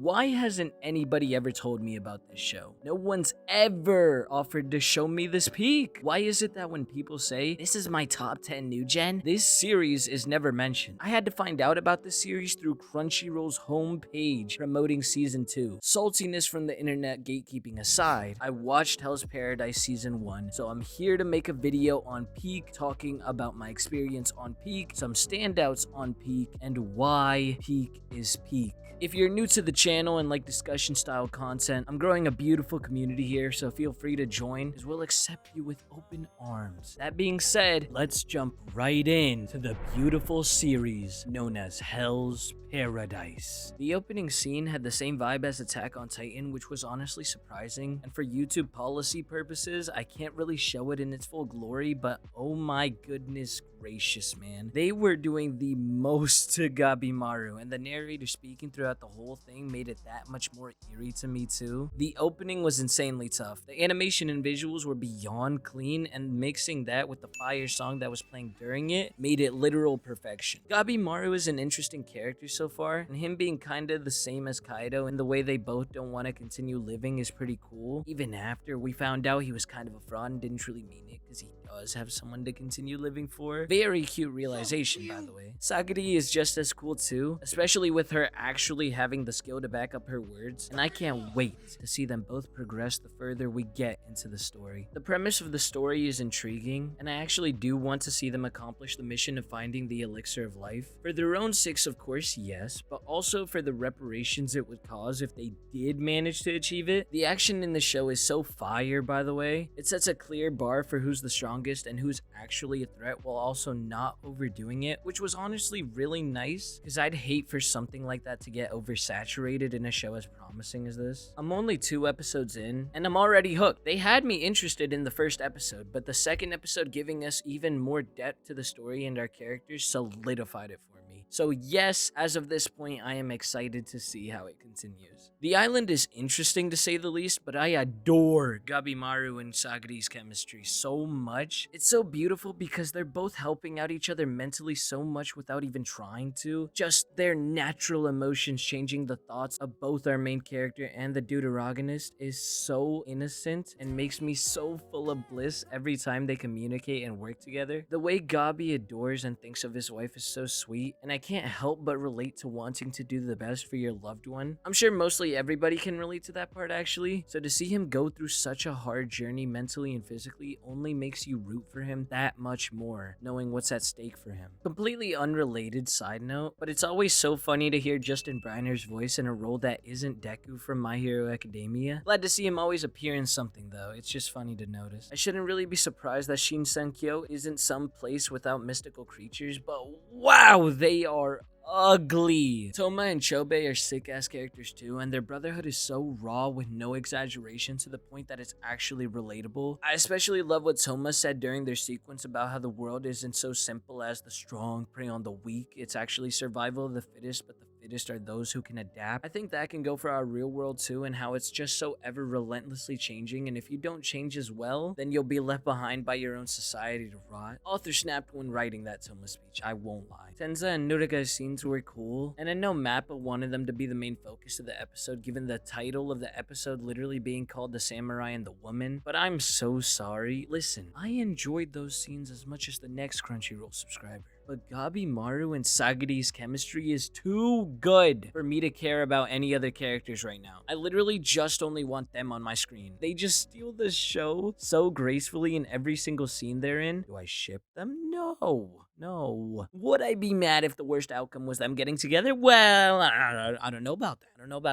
Why hasn't anybody ever told me about this show? No one's ever offered to show me this peak. Why is it that when people say, this is my top 10 new gen, this series is never mentioned? I had to find out about this series through Crunchyroll's homepage promoting season 2. Saltiness from the internet gatekeeping aside, I watched Hell's Paradise season 1, so I'm here to make a video on Peak, talking about my experience on Peak, some standouts on Peak, and why Peak is Peak. If you're new to the channel and like discussion style content, I'm growing a beautiful community here, so feel free to join as we'll accept you with open arms. That being said, let's jump right in to the beautiful series known as Hell's Paradise. The opening scene had the same vibe as Attack on Titan, which was honestly surprising, and for YouTube policy purposes, I can't really show it in its full glory, but oh my goodness gracious, man. They were doing the most to Gabimaru, and the narrator speaking throughout the whole thing made it that much more eerie to me too. The opening was insanely tough. The animation and visuals were beyond clean, and mixing that with the fire song that was playing during it made it literal perfection. Gabimaru is an interesting character so far, and him being kinda the same as Kaido in the way they both don't want to continue living is pretty cool. Even after we found out he was kind of a fraud and didn't truly mean it because he does have someone to continue living for. Very cute realization, by the way. Sagiri is just as cool too, especially with her actually having the skill to back up her words, and I can't wait to see them both progress the further we get into the story. The premise of the story is intriguing, and I actually do want to see them accomplish the mission of finding the elixir of life. For their own sakes, of course, yes, but also for the reparations it would cause if they did manage to achieve it. The action in the show is so fire, by the way. It sets a clear bar for who's the strongest and who's actually a threat while also not overdoing it, which was honestly really nice because I'd hate for something like that to get oversaturated in a show as promising as this. I'm only 2 episodes in and I'm already hooked. They had me interested in the first episode, but the second episode giving us even more depth to the story and our characters solidified it for me. So yes, as of this point, I am excited to see how it continues. The island is interesting to say the least, but I adore Gabimaru and Sagiri's chemistry so much. It's so beautiful because they're both helping out each other mentally so much without even trying to. Just their natural emotions changing the thoughts of both our main character and the deuteragonist is so innocent and makes me so full of bliss every time they communicate and work together. The way Gabi adores and thinks of his wife is so sweet, and I can't help but relate to wanting to do the best for your loved one. I'm sure mostly everybody can relate to that part actually, so to see him go through such a hard journey mentally and physically only makes you root for him that much more, knowing what's at stake for him. Completely unrelated side note, but it's always so funny to hear Justin Briner's voice in a role that isn't Deku from My Hero Academia. Glad to see him always appear in something though, it's just funny to notice. I shouldn't really be surprised that Shinsenkyo isn't some place without mystical creatures, but wow, they are ugly. Toma and Chobe are sick-ass characters too, and their brotherhood is so raw with no exaggeration to the point that it's actually relatable. I especially love what Toma said during their sequence about how the world isn't so simple as the strong prey on the weak. It's actually survival of the fittest, but the fittest are those who can adapt. I think that can go for our real world too, and how it's just so ever relentlessly changing, and if you don't change as well, then you'll be left behind by your own society to rot. Author snapped when writing that Toma speech, I won't lie. Tenza and Nuraga's scenes were cool, and I know Mappa wanted them to be the main focus of the episode given the title of the episode literally being called The Samurai and the Woman, but I'm so sorry. Listen, I enjoyed those scenes as much as the next Crunchyroll subscriber, but Gabimaru and Sagiri's chemistry is too good for me to care about any other characters right now. I literally just only want them on my screen. They just steal the show so gracefully in every single scene they're in. Do I ship them? No. Would I be mad if the worst outcome was them getting together? Well, I don't know about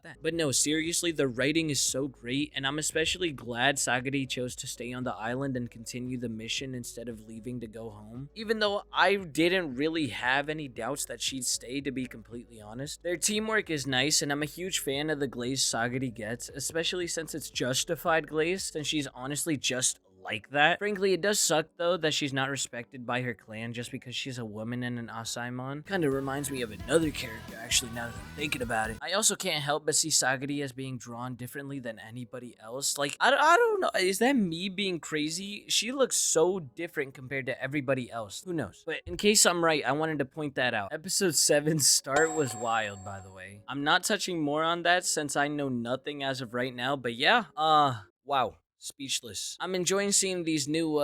that. But no, seriously, the writing is so great, and I'm especially glad Sagiri chose to stay on the island and continue the mission instead of leaving to go home. Even though I didn't really have any doubts that she'd stay, to be completely honest. Their teamwork is nice, and I'm a huge fan of the glaze Sagiri gets, especially since it's justified glaze, since she's honestly just like that. Frankly, it does suck though that she's not respected by her clan just because she's a woman and an Asaemon. Kind of reminds me of another character actually now that I'm thinking about it. I also can't help but see Sagari as being drawn differently than anybody else. Like, I don't know. Is that me being crazy? She looks so different compared to everybody else. Who knows? But in case I'm right, I wanted to point that out. Episode 7's start was wild, by the way. I'm not touching more on that since I know nothing as of right now, but yeah, wow. Speechless. I'm enjoying seeing these new,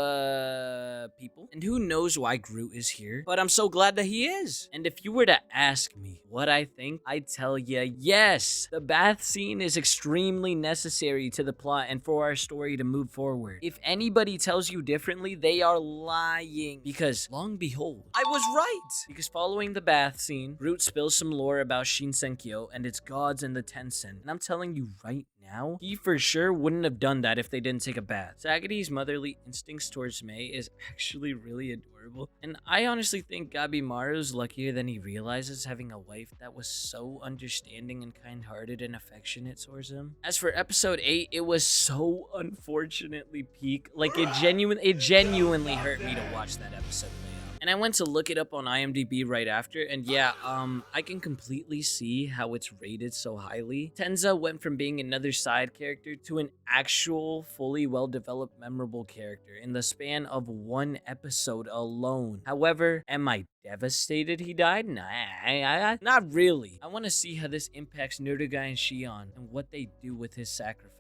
people. And who knows why Groot is here. But I'm so glad that he is. And if you were to ask me what I think, I'd tell you, yes, the bath scene is extremely necessary to the plot and for our story to move forward. If anybody tells you differently, they are lying. Because, long behold, I was right. Because following the bath scene, Groot spills some lore about Shinsenkyo and its gods and the Tencent. And I'm telling you right now, he for sure wouldn't have done that if they didn't take a bath. Sagari's motherly instincts towards Mei is actually really adorable, and I honestly think Gabimaru's luckier than he realizes having a wife that was so understanding and kind-hearted and affectionate towards him. As for episode 8, it was so unfortunately peak. Like, it genuinely hurt me to watch that episode. And I went to look it up on IMDb right after, and yeah, I can completely see how it's rated so highly. Tenza went from being another side character to an actual, fully well-developed, memorable character in the span of one episode alone. However, am I devastated he died? Nah, not really. I want to see how this impacts Noruga and Shion, and what they do with his sacrifice.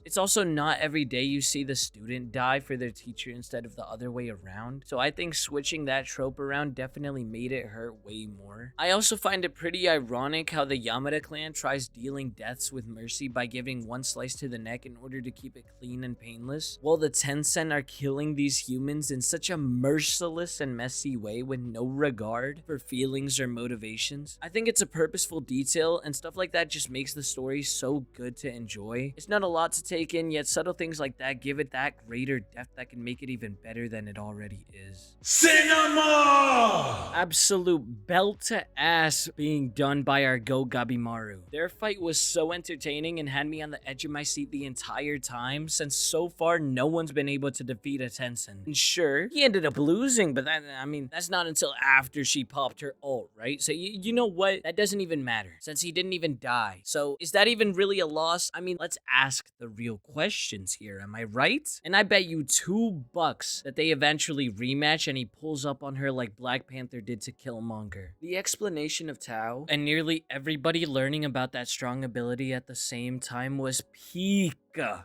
It's also not every day you see the student die for their teacher instead of the other way around, so I think switching that trope around definitely made it hurt way more. I also find it pretty ironic how the Yamada clan tries dealing deaths with mercy by giving one slice to the neck in order to keep it clean and painless, while the Tencent are killing these humans in such a merciless and messy way with no regard for feelings or motivations. I think it's a purposeful detail, and stuff like that just makes the story so good to enjoy. It's not a lot to take in, yet subtle things like that give it that greater depth that can make it even better than it already is. Cinema! Absolute belt to ass being done by our Go Gabimaru. Their fight was so entertaining and had me on the edge of my seat the entire time, since so far no one's been able to defeat a Tencent. And sure, he ended up losing, but that's not until after she popped her ult, right? So you know what? That doesn't even matter, since he didn't even die. So is that even really a loss? I mean, let's ask the real questions here, am I right? And I bet you $2 that they eventually rematch and he pulls up on her like Black Panther did to Killmonger. The explanation of Tao and nearly everybody learning about that strong ability at the same time was peak.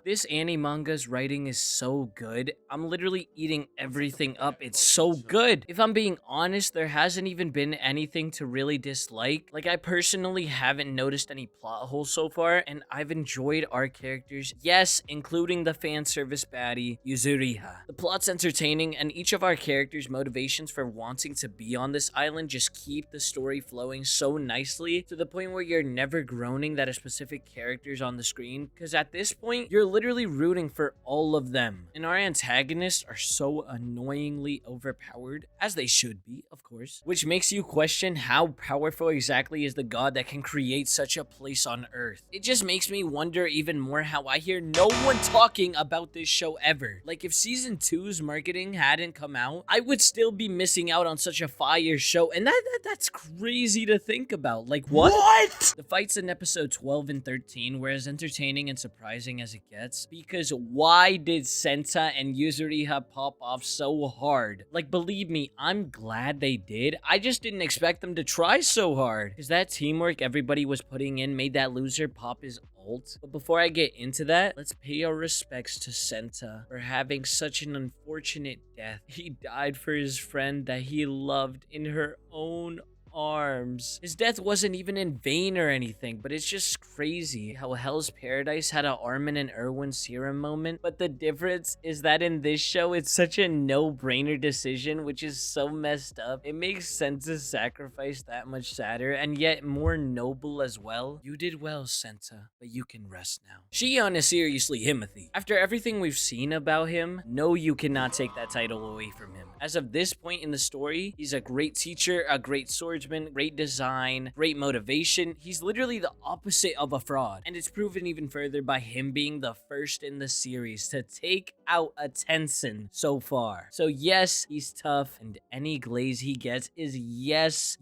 This anime-manga's writing is so good. I'm literally eating everything up. It's so good. If I'm being honest, there hasn't even been anything to really dislike. Like, I personally haven't noticed any plot holes so far, and I've enjoyed our characters. Yes, including the fan service baddie, Yuzuriha. The plot's entertaining, and each of our characters' motivations for wanting to be on this island just keep the story flowing so nicely to the point where you're never groaning that a specific character's on the screen, because at this point, you're literally rooting for all of them. And our antagonists are so annoyingly overpowered, as they should be, of course, which makes you question how powerful exactly is the god that can create such a place on Earth. It just makes me wonder even more how I hear no one talking about this show ever. Like, if season 2's marketing hadn't come out, I would still be missing out on such a fire show, and that's crazy to think about. Like, what? The fights in episode 12 and 13 were as entertaining and surprising as it gets, because why did Senta and Yuzuriha pop off so hard? Like, believe me, I'm glad they did. I just didn't expect them to try so hard, because that teamwork everybody was putting in made that loser pop his ult. But before I get into that, let's pay our respects to Senta for having such an unfortunate death. He died for his friend that he loved in her own arms. His death wasn't even in vain or anything, but it's just crazy how Hell's Paradise had a Armin and Erwin serum moment, but the difference is that in this show, it's such a no-brainer decision, which is so messed up. It makes sense to sacrifice that much sadder, and yet more noble as well. You did well, Senta, but you can rest now. Shion is seriously Himothy. After everything we've seen about him, no, you cannot take that title away from him. As of this point in the story, he's a great teacher, a great swordsman, encouragement, great design, great motivation. He's literally the opposite of a fraud. And it's proven even further by him being the first in the series to take out a Tenzin so far. So yes, he's tough, and any glaze he gets is yes,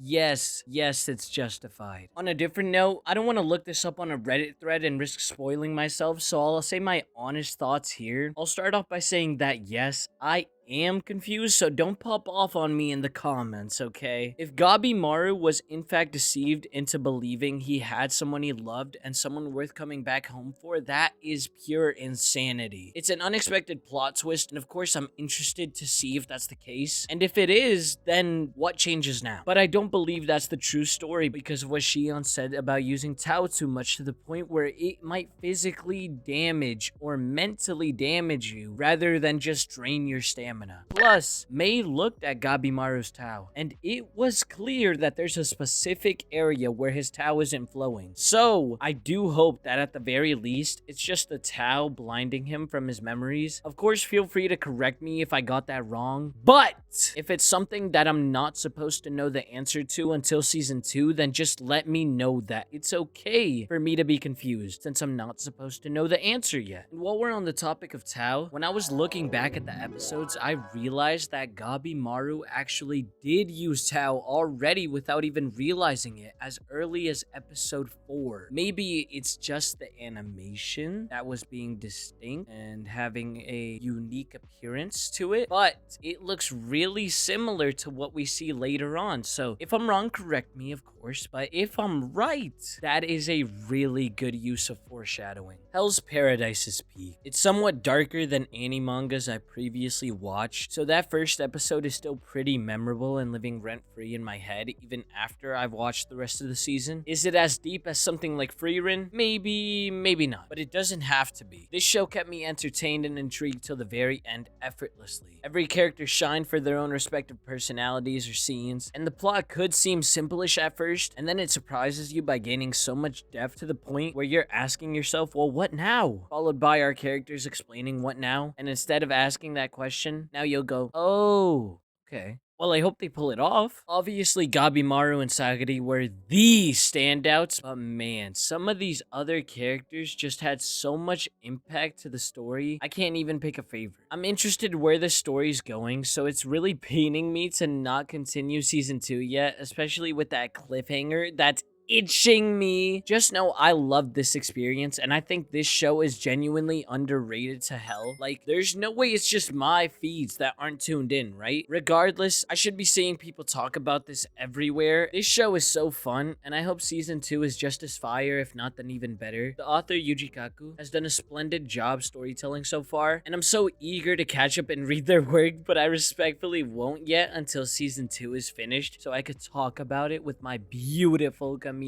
it's justified. On a different note, I don't want to look this up on a Reddit thread and risk spoiling myself, so I'll say my honest thoughts here. I'll start off by saying that yes, I am confused, so don't pop off on me in the comments, okay? If Gabimaru was in fact deceived into believing he had someone he loved and someone worth coming back home for, that is pure insanity. It's an unexpected plot twist, and of course I'm interested to see if that's the case. And if it is, then what changes now? But I don't believe that's the true story because of what Shion said about using Tao too much, to the point where it might physically damage or mentally damage you rather than just drain your stamina. Plus, Mei looked at Gabimaru's Tao, and it was clear that there's a specific area where his Tao isn't flowing. So, I do hope that at the very least, it's just the Tao blinding him from his memories. Of course, feel free to correct me if I got that wrong, but if it's something that I'm not supposed to know the answer to until season 2, then just let me know that. It's okay for me to be confused, since I'm not supposed to know the answer yet. And while we're on the topic of Tao, when I was looking back at the episodes, I realized that Gabimaru actually did use Tao already without even realizing it as early as episode 4. Maybe it's just the animation that was being distinct and having a unique appearance to it, but it looks really similar to what we see later on. So if I'm wrong, correct me, of course, but if I'm right, that is a really good use of foreshadowing. Hell's Paradise's peak. It's somewhat darker than any mangas I previously watched, so that first episode is still pretty memorable and living rent-free in my head even after I've watched the rest of the season. Is it as deep as something like Frieren? Maybe, maybe not, but it doesn't have to be. This show kept me entertained and intrigued till the very end effortlessly. Every character shined for their own respective personalities or scenes, and the plot could seem simplish at first, and then it surprises you by gaining so much depth to the point where you're asking yourself, well, what now? Followed by our characters explaining what now, and instead of asking that question, now you'll go, oh, okay. Well, I hope they pull it off. Obviously, Gabimaru and Sagari were the standouts, but man, some of these other characters just had so much impact to the story, I can't even pick a favorite. I'm interested where the story's going, so it's really paining me to not continue season 2 yet, especially with that cliffhanger that's itching me. Just know I loved this experience, and I think this show is genuinely underrated to hell. Like, there's no way it's just my feeds that aren't tuned in, right? Regardless, I should be seeing people talk about this everywhere. This show is so fun, and I hope season 2 is just as fire, if not then even better. The author Yuji Kaku has done a splendid job storytelling so far, and I'm so eager to catch up and read their work, but I respectfully won't yet until season 2 is finished so I could talk about it with my beautiful community.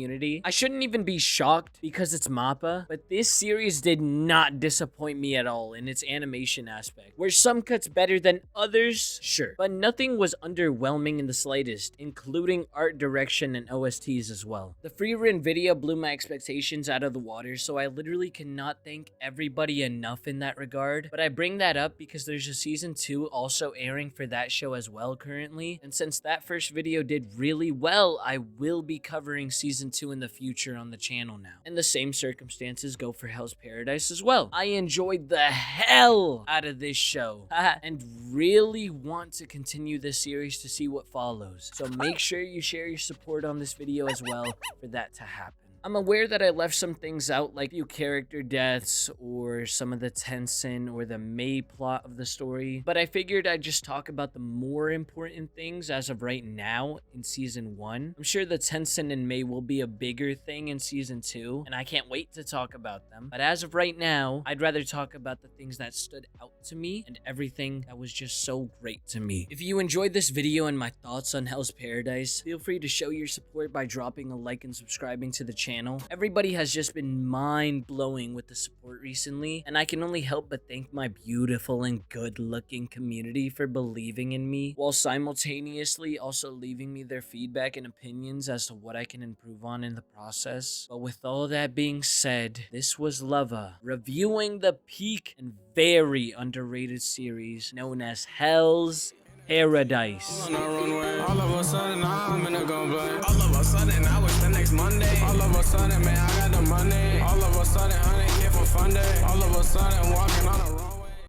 I shouldn't even be shocked because it's MAPPA, but this series did not disappoint me at all in its animation aspect. Were some cuts better than others? Sure. But nothing was underwhelming in the slightest, including art direction and OSTs as well. The Frieren video blew my expectations out of the water, so I literally cannot thank everybody enough in that regard. But I bring that up because there's a season 2 also airing for that show as well currently, and since that first video did really well, I will be covering season 2 in the future on the channel now. And the same circumstances go for Hell's Paradise as well. I enjoyed the hell out of this show and really want to continue this series to see what follows. So make sure you share your support on this video as well for that to happen. I'm aware that I left some things out, like a few character deaths or some of the Tenzin or the Mei plot of the story, but I figured I'd just talk about the more important things as of right now in season 1. I'm sure the Tenzin and Mei will be a bigger thing in season 2, and I can't wait to talk about them. But as of right now, I'd rather talk about the things that stood out to me and everything that was just so great to me. If you enjoyed this video and my thoughts on Hell's Paradise, feel free to show your support by dropping a like and subscribing to the channel. Everybody has just been mind-blowing with the support recently, and I can only help but thank my beautiful and good-looking community for believing in me, while simultaneously also leaving me their feedback and opinions as to what I can improve on in the process. But with all that being said, this was Lava, reviewing the peak and very underrated series known as Hell's Paradise. All of a sudden, I'm in a gunplay. Monday. All of a sudden, man, I got the money. All of a sudden, honey, here for fun day. All of a sudden, walking on the runway.